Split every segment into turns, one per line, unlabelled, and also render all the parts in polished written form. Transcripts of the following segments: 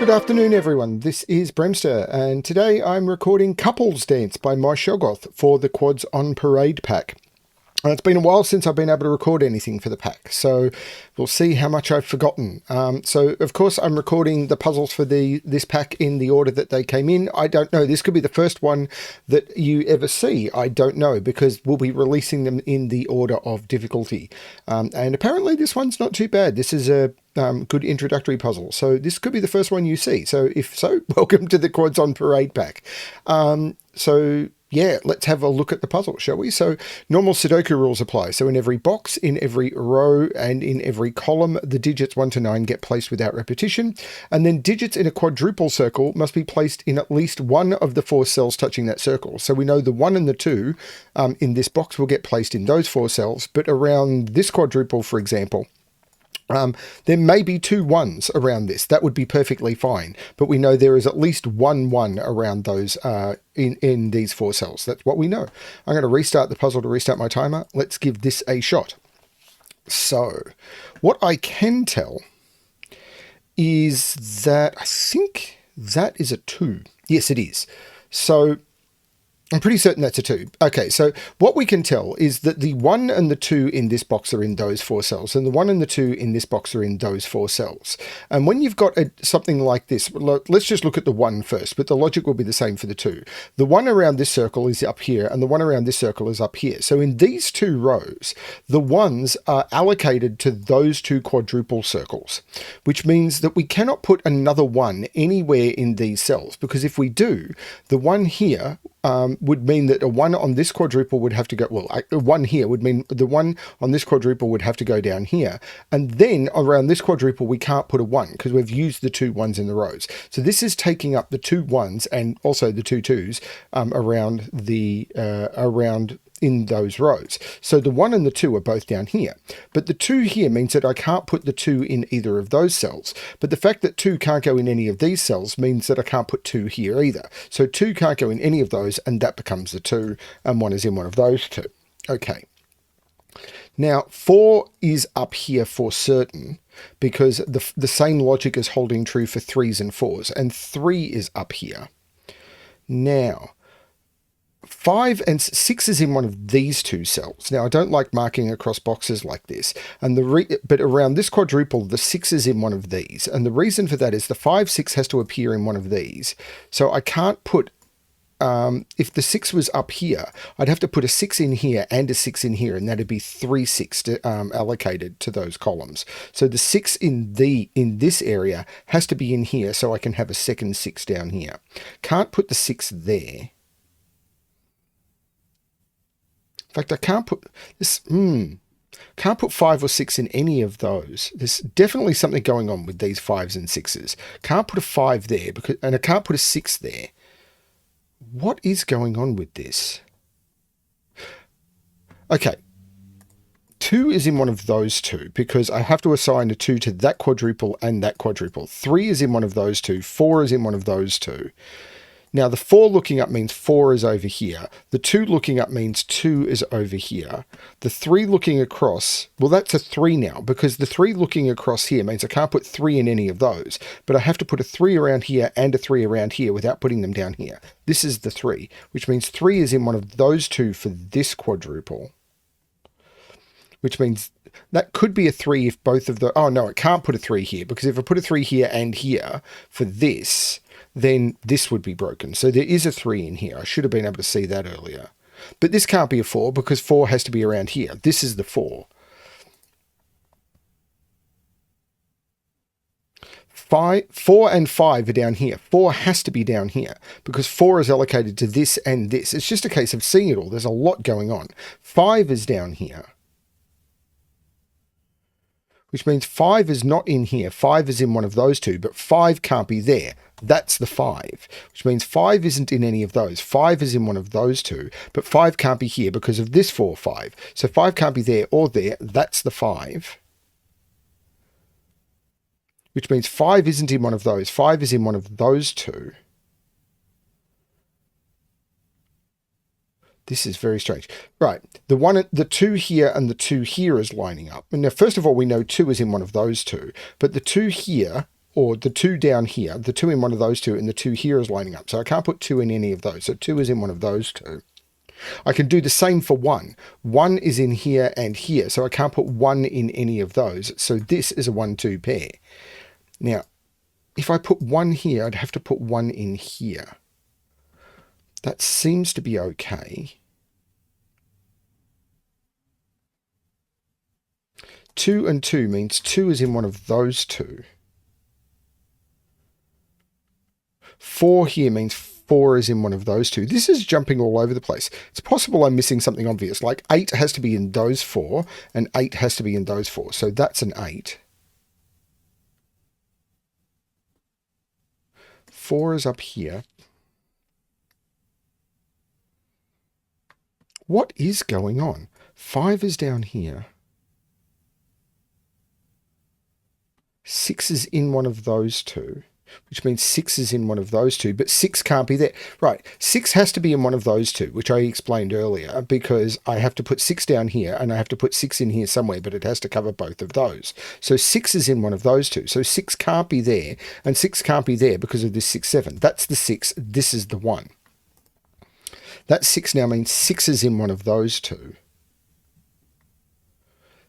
Good afternoon, everyone. This is BremSter, and today I'm recording Couples Dance by myShoggoth for the Quads on Parade pack. It's been a while since I've been able to record anything for the pack, so we'll see how much I've forgotten. So, of course, I'm recording the puzzles for this pack in the order that they came in. I don't know. This could be the first one that you ever see. I don't know, because we'll be releasing them in the order of difficulty. And apparently this one's not too bad. This is a good introductory puzzle. So this could be the first one you see. So if so, welcome to the Quads on Parade pack. Yeah, let's have a look at the puzzle, shall we? So normal Sudoku rules apply. So in every box, in every row, and in every column, the digits 1 to 9 get placed without repetition. And then digits in a quadruple circle must be placed in at least one of the 4 cells touching that circle. So we know the 1 and the 2 in this box will get placed in those 4 cells. But around this quadruple, for example, there may be 2 1s around this. That would be perfectly fine. But we know there is at least 1 1 around those in these 4 cells. That's what we know. I'm going to restart the puzzle to restart my timer. Let's give this a shot. So what I can tell is that I think that is a 2. Yes, it is. So I'm pretty certain that's a 2. Okay, so what we can tell is that the 1 and the 2 in this box are in those 4 cells, and the 1 and the 2 in this box are in those 4 cells. And when you've got something like this, let's just look at the 1 first, but the logic will be the same for the 2. The 1 around this circle is up here, and the 1 around this circle is up here. So in these 2 rows, the 1s are allocated to those 2 quadruple circles, which means that we cannot put another 1 anywhere in these cells, because if we do, the 1 here would mean that a 1 on this quadruple would have to go, well, a 1 here would mean the 1 on this quadruple would have to go down here. And then around this quadruple, we can't put a 1 because we've used the 2 1s in the rows. So this is taking up the 2 1s and also the 2 2s around in those rows. So the 1 and the 2 are both down here. But the 2 here means that I can't put the 2 in either of those cells. But the fact that 2 can't go in any of these cells means that I can't put 2 here either. So 2 can't go in any of those, and that becomes the 2, and 1 is in one of those 2. Okay. Now, 4 is up here for certain, because the same logic is holding true for 3s and 4s, and 3 is up here. Now, 5 and 6 is in one of these 2 cells. Now, I don't like marking across boxes like this, but around this quadruple, the 6 is in one of these. And the reason for that is the 5, 6 has to appear in one of these. So I can't put, if the 6 was up here, I'd have to put a 6 in here and a 6 in here, and that'd be 3 6 allocated to those columns. So the 6 in this area has to be in here, so I can have a second 6 down here. Can't put the 6 there. In fact, I can't put this. Can't put 5 or 6 in any of those. There's definitely something going on with these 5s and 6s. Can't put a 5 there, and I can't put a 6 there. What is going on with this? Okay. 2 is in one of those 2, because I have to assign a 2 to that quadruple and that quadruple. 3 is in one of those 2. 4 is in one of those 2. Now, the 4 looking up means 4 is over here. The 2 looking up means 2 is over here. The 3 looking across, well, that's a 3 now, because the 3 looking across here means I can't put 3 in any of those, but I have to put a 3 around here and a 3 around here without putting them down here. This is the 3, which means 3 is in one of those 2 for this quadruple, which means that could be a 3 if both of the, oh no, it can't put a 3 here, because if I put a 3 here and here for this, then this would be broken. So there is a 3 in here. I should have been able to see that earlier. But this can't be a 4, because 4 has to be around here. This is the 4. 4 and 5 are down here. 4 has to be down here, because 4 is allocated to this and this. It's just a case of seeing it all. There's a lot going on. 5 is down here, which means 5 is not in here. 5 is in one of those 2, but 5 can't be there. That's the 5, which means 5 isn't in any of those. 5 is in one of those 2, but 5 can't be here because of this 4, 5. So 5 can't be there or there. That's the 5, which means 5 isn't in one of those. 5 is in one of those 2. This is very strange. Right, the 2 here and the 2 here is lining up. And now, first of all, we know 2 is in one of those 2, but the 2 here or the 2 down here, the 2 in one of those two, and the 2 here is lining up. So I can't put 2 in any of those. So 2 is in one of those two. I can do the same for 1. 1 is in here and here, so I can't put 1 in any of those. So this is a 1-2 pair. Now, if I put 1 here, I'd have to put 1 in here. That seems to be okay. 2 and 2 means 2 is in one of those two. 4 here means 4 is in one of those two. This is jumping all over the place. It's possible I'm missing something obvious, like 8 has to be in those 4, and 8 has to be in those 4. So that's an 8. 4 is up here. What is going on? 5 is down here. 6 is in one of those two, which means 6 is in one of those two, but 6 can't be there. Right, 6 has to be in one of those two, which I explained earlier, because I have to put 6 down here, and I have to put 6 in here somewhere, but it has to cover both of those. So 6 is in one of those two. So 6 can't be there, and 6 can't be there because of this 6, 7. That's the 6. This is the 1. That 6 now means 6 is in one of those two.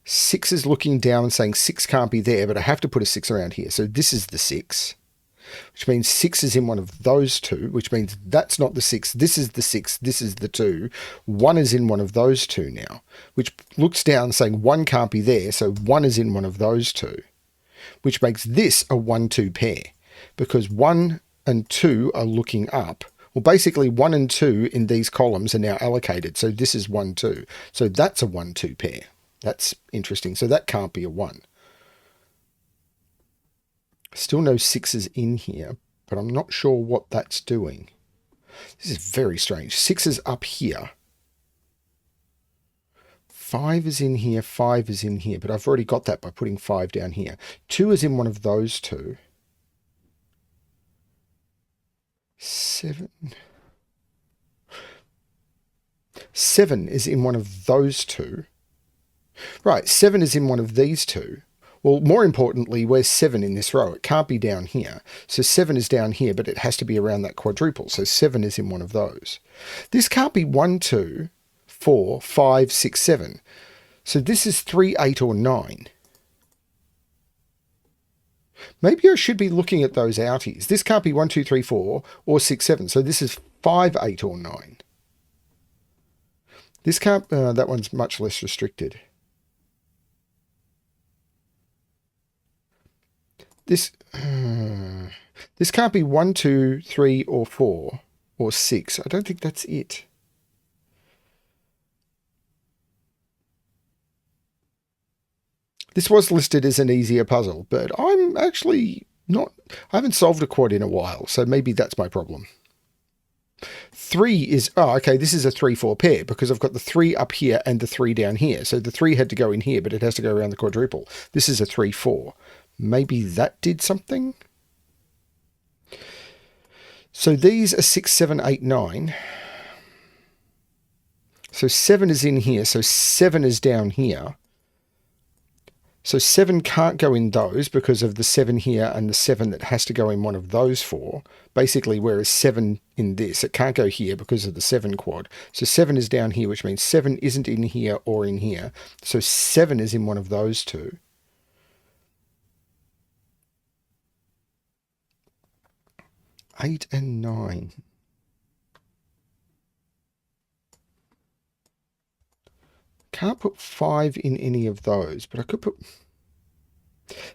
6 is looking down and saying 6 can't be there, but I have to put a 6 around here. So this is the 6, which means 6 is in one of those two, which means that's not the 6. This is the 6. This is the 2. 1 is in one of those two now, which looks down saying 1 can't be there. So 1 is in one of those two, which makes this a 1-2 pair, because 1 and 2 are looking up. Well, basically 1 and 2 in these columns are now allocated. So this is 1, 2. So that's a 1-2 pair. That's interesting. So that can't be a 1. Still no 6s in here, but I'm not sure what that's doing. This is very strange. 6 is up here. 5 is in here, 5 is in here, but I've already got that by putting 5 down here. 2 is in one of those two. 7 is in one of those two. Right, 7 is in one of these two. Well, more importantly, where's 7 in this row? It can't be down here. So 7 is down here, but it has to be around that quadruple. So 7 is in one of those. This can't be 1, 2, 4, 5, 6, 7. So this is 3, 8, or 9. Maybe I should be looking at those outies. This can't be 1, 2, 3, 4, or 6, 7. So this is 5, 8, or 9. This can't, that one's much less restricted. This can't be 1, 2, 3, or 4, or 6. I don't think that's it. This was listed as an easier puzzle, but I'm actually not... I haven't solved a quad in a while, so maybe that's my problem. 3 is... Oh, okay, this is a 3-4 pair, because I've got the 3 up here and the 3 down here. So the 3 had to go in here, but it has to go around the quadruple. This is a 3-4. Maybe that did something? So these are 6, 7, 8, 9. So 7 is in here, so 7 is down here. So 7 can't go in those because of the 7 here and the 7 that has to go in one of those 4. Basically, whereas 7 in this, it can't go here because of the 7 quad. So 7 is down here, which means 7 isn't in here or in here. So 7 is in one of those two. 8 and 9. Can't put 5 in any of those, but I could put...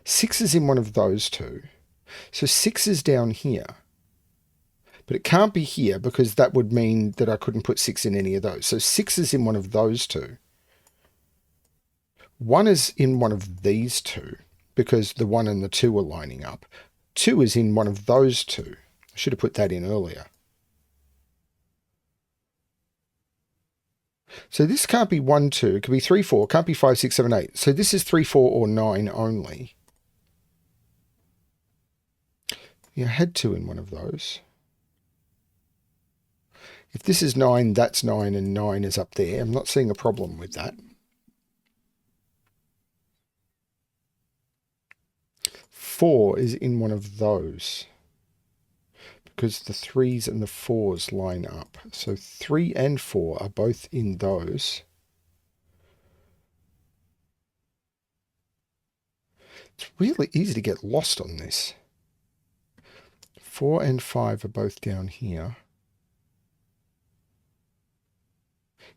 6 is in one of those two. So 6 is down here. But it can't be here because that would mean that I couldn't put 6 in any of those. So 6 is in one of those two. 1 is in one of these two because the 1 and the 2 are lining up. 2 is in one of those two. I should have put that in earlier. So this can't be 1, 2. It could be 3, 4. Can't be 5, 6, 7, 8. So this is 3, 4, or 9 only. Yeah, I had 2 in one of those. If this is 9, that's 9, and 9 is up there. I'm not seeing a problem with that. 4 is in one of those, because the 3s and the 4s line up. So 3 and 4 are both in those. It's really easy to get lost on this. 4 and 5 are both down here.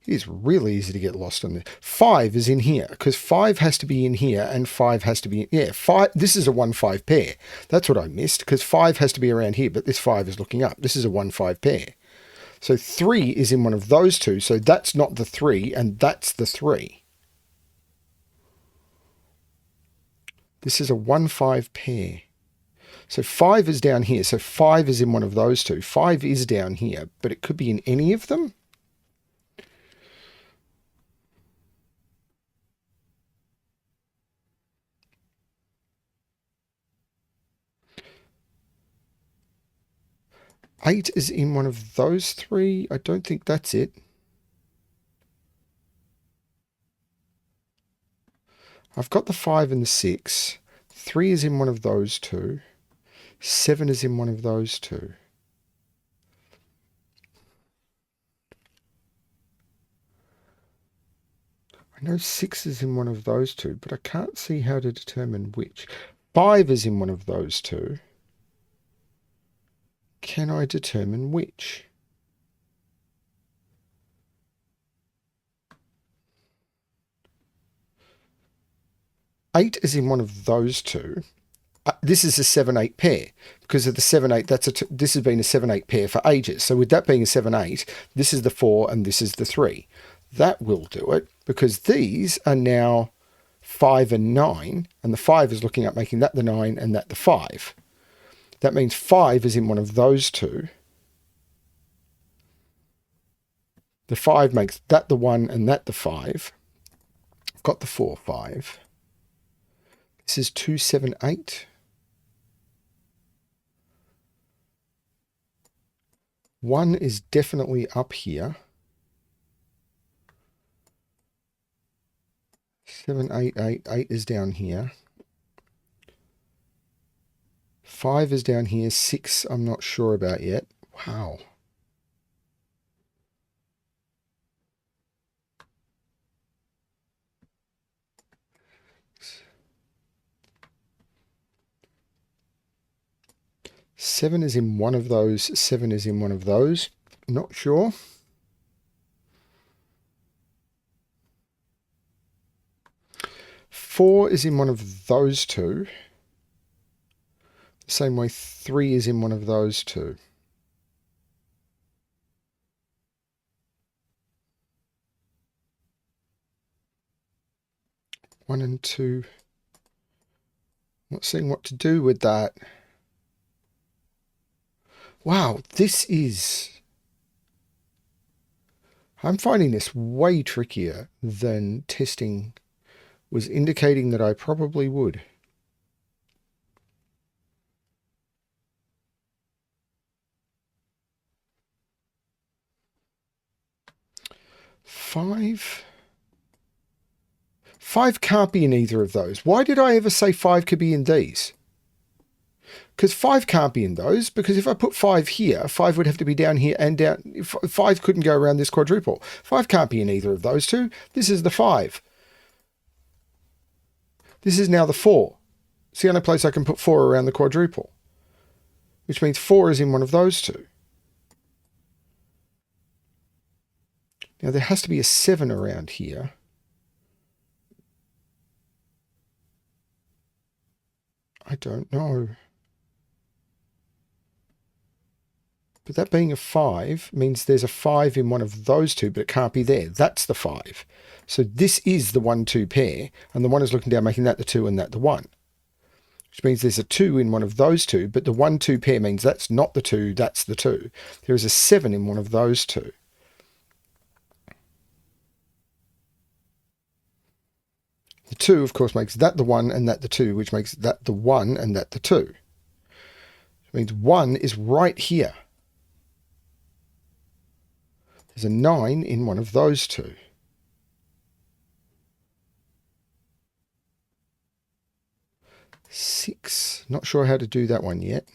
It is really easy to get lost on this. 5 is in here, because 5 has to be in here and 5 has to be in... Yeah, 5. This is a 1-5 pair. That's what I missed, because 5 has to be around here, but this 5 is looking up. This is a 1-5 pair. So 3 is in one of those two, so that's not the 3, and that's the 3. This is a 1-5 pair. So 5 is down here, so 5 is in one of those two. 5 is down here, but it could be in any of them. Eight is in one of those three. I don't think that's it. I've got the 5 and the 6. 3 is in one of those two. 7 is in one of those two. I know 6 is in one of those two, but I can't see how to determine which. 5 is in one of those two. Can I determine which? Eight is in one of those two. This is a 7-8 pair. Because of the 7-8, this has been a 7-8 pair for ages. So with that being a 7-8, this is the 4 and this is the 3. That will do it, because these are now 5 and 9, and the 5 is looking up, making that the 9 and that the 5. That means 5 is in one of those two. The 5 makes that the 1 and that the 5. I've got the 4, 5. This is 2, 7, 8. 1 is definitely up here. 7, 8, 8. 8 is down here. 5 is down here. 6 I'm not sure about yet. Wow. Seven is in one of those. 7 is in one of those. Not sure. Four is in one of those two. The same way 3 is in one of those two. One and 2. Not seeing what to do with that. Wow, this is... I'm finding this way trickier than testing was indicating that I probably would. Five can't be in either of those. Why did I ever say 5 could be in these? Because 5 can't be in those, because if I put 5 here, 5 would have to be down here and down. 5 couldn't go around this quadruple. 5 can't be in either of those two. This is the 5. This is now the 4. It's the only place I can put 4 around the quadruple, which means 4 is in one of those two. Now there has to be a 7 around here. I don't know. But that being a 5 means there's a 5 in one of those two, but it can't be there. That's the 5. So this is the 1-2 pair, and the 1 is looking down, making that the 2 and that the 1. Which means there's a 2 in one of those two, but the 1-2 pair means that's not the 2, that's the 2. There is a 7 in one of those two. The 2, of course, makes that the 1 and that the 2, which makes that the 1 and that the 2. It means 1 is right here. There's a 9 in one of those two. Six. Not sure how to do that one yet.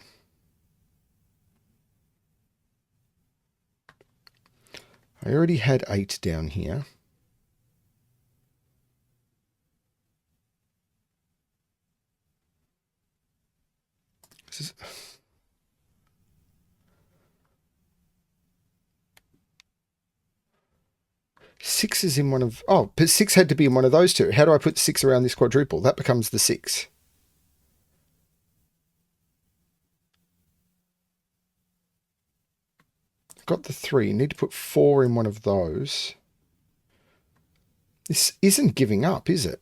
I already had 8 down here. This is... Six is in one of... Oh, but 6 had to be in one of those two. How do I put 6 around this quadruple? That becomes the 6. Got the 3. Need to put 4 in one of those. This isn't giving up, is it?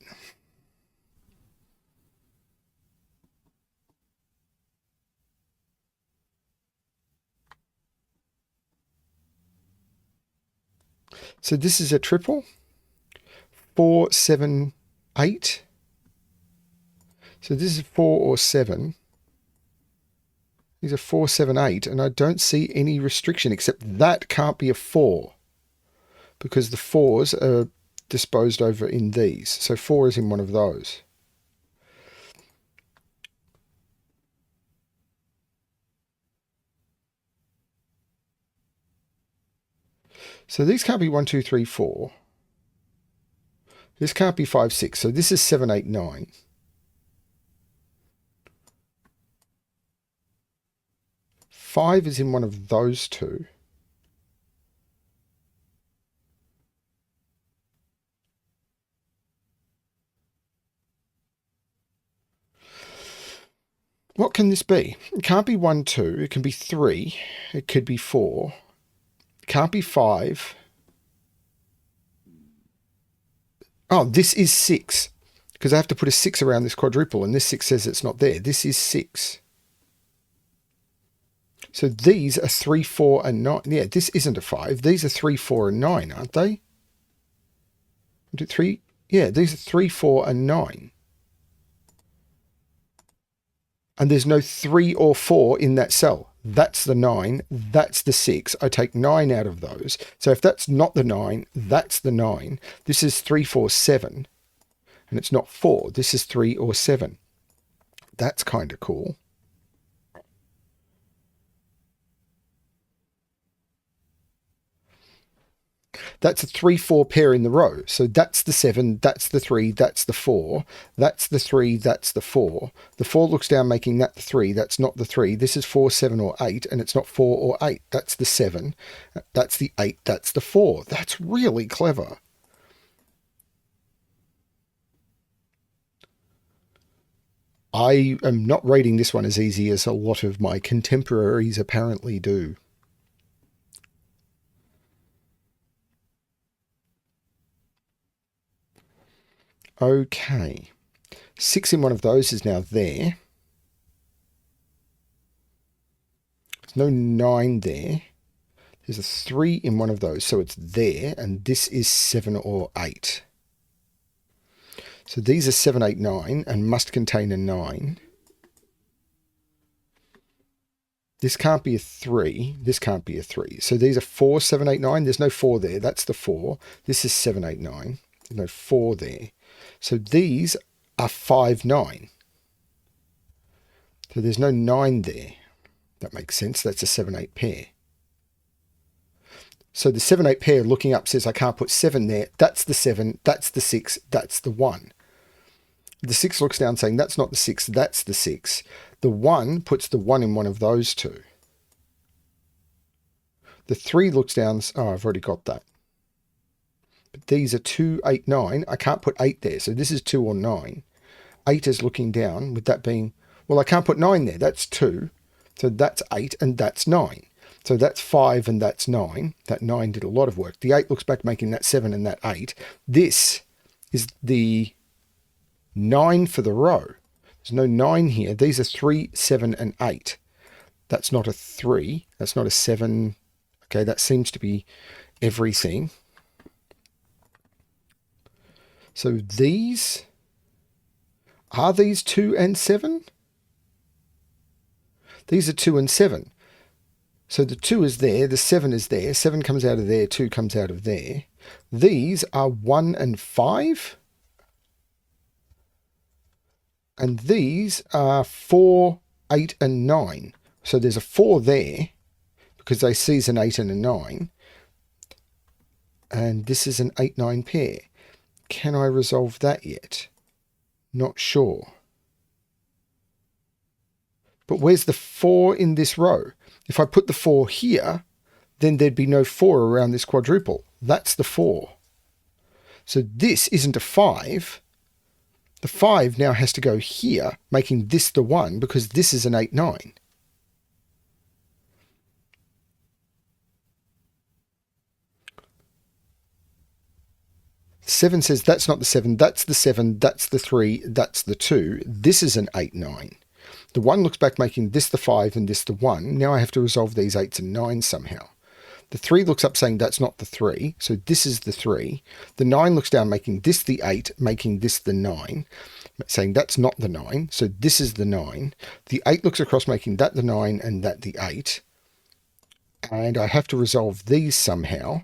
So this is a triple. 4, 7, 8. So this is 4 or 7. These are 4, 7, 8, and I don't see any restriction except that can't be a 4 because the 4s are disposed over in these. So 4 is in one of those. So these can't be 1, 2, 3, 4. This can't be 5, 6. So this is 7, 8, 9. Five is in one of those two. What can this be? It can't be 1, 2. It can be 3. It could be 4. It can't be 5. Oh, this is 6. Because I have to put a 6 around this quadruple, and this 6 says it's not there. This is 6. So these are 3, 4, and 9. Yeah, this isn't a 5. These are 3, 4, and 9, aren't they? 3. Yeah, these are 3, 4, and 9. And there's no 3 or 4 in that cell. That's the 9. That's the 6. I take 9 out of those. So if that's not the 9, that's the 9. This is 3, 4, 7. And it's not 4. This is 3 or 7. That's kind of cool. That's a 3, 4 pair in the row. So that's the 7, that's the 3, that's the 4, that's the 3, that's the 4. The 4 looks down, making that the 3. That's not the 3. This is 4, 7, or 8, and it's not 4 or 8. That's the 7. That's the 8. That's the 4. That's really clever. I am not rating this one as easy as a lot of my contemporaries apparently do. Okay, 6 in one of those is now there. There's no 9 there. There's a 3 in one of those, so it's there, and this is 7 or 8. So these are 7, 8, 9, and must contain a 9. This can't be a 3. This can't be a 3. So these are 4, 7, 8, 9. There's no 4 there. That's the 4. This is 7, 8, 9. There's no 4 there. So these are 5, 9. So there's no 9 there. That makes sense. That's a 7, 8 pair. So the 7, 8 pair looking up says I can't put 7 there. That's the 7. That's the 6. That's the 1. The 6 looks down saying that's not the 6. That's the 6. The 1 puts the 1 in one of those two. The 3 looks down. Oh, I've already got that. But these are 2, 8, 9. I can't put 8 there. So this is 2 or 9. 8 is looking down, with that being, well, I can't put 9 there. That's 2. So that's 8 and that's 9. So that's 5 and that's 9. That 9 did a lot of work. The 8 looks back, making that 7 and that 8. This is the 9 for the row. There's no 9 here. These are 3, 7, and 8. That's not a 3. That's not a 7. Okay, that seems to be everything. So these, are these 2 and 7? These are 2 and 7. So the 2 is there, the 7 is there, 7 comes out of there, 2 comes out of there. These are 1 and 5? And these are 4, 8, and 9. So there's a 4 there because they sees an 8 and a 9. And this is an 8, 9 pair. Can I resolve that yet? Not sure. But where's the 4 in this row? If I put the 4 here, then there'd be no 4 around this quadruple. That's the 4. So this isn't a 5. The 5 now has to go here, making this the 1, because this is an 8, 9. Seven says that's not the 7, that's the 7, that's the 3, that's the 2. This is an 8, 9. The 1 looks back, making this the 5 and this the 1. Now I have to resolve these 8s and 9s somehow. The 3 looks up, saying that's not the 3, so this is the 3. The 9 looks down, making this the 8, making this the 9, saying that's not the 9, so this is the 9. The 8 looks across, making that the 9 and that the 8. And I have to resolve these somehow.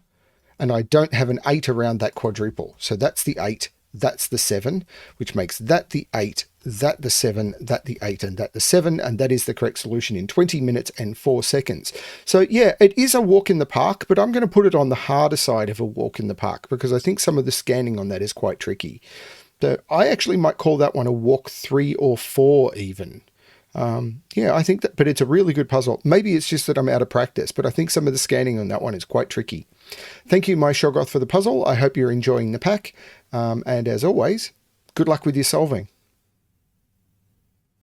And I don't have an 8 around that quadruple. So that's the 8, that's the 7, which makes that the 8, that the 7, that the 8, and that the 7. And that is the correct solution in 20 minutes and 4 seconds. So yeah, it is a walk in the park, but I'm going to put it on the harder side of a walk in the park because I think some of the scanning on that is quite tricky. So I actually might call that one a walk 3 or 4 even. Yeah, I think that, but it's a really good puzzle. Maybe it's just that I'm out of practice, but I think some of the scanning on that one is quite tricky. Thank you, myShoggoth, for the puzzle. I hope you're enjoying the pack. And as always, good luck with your solving.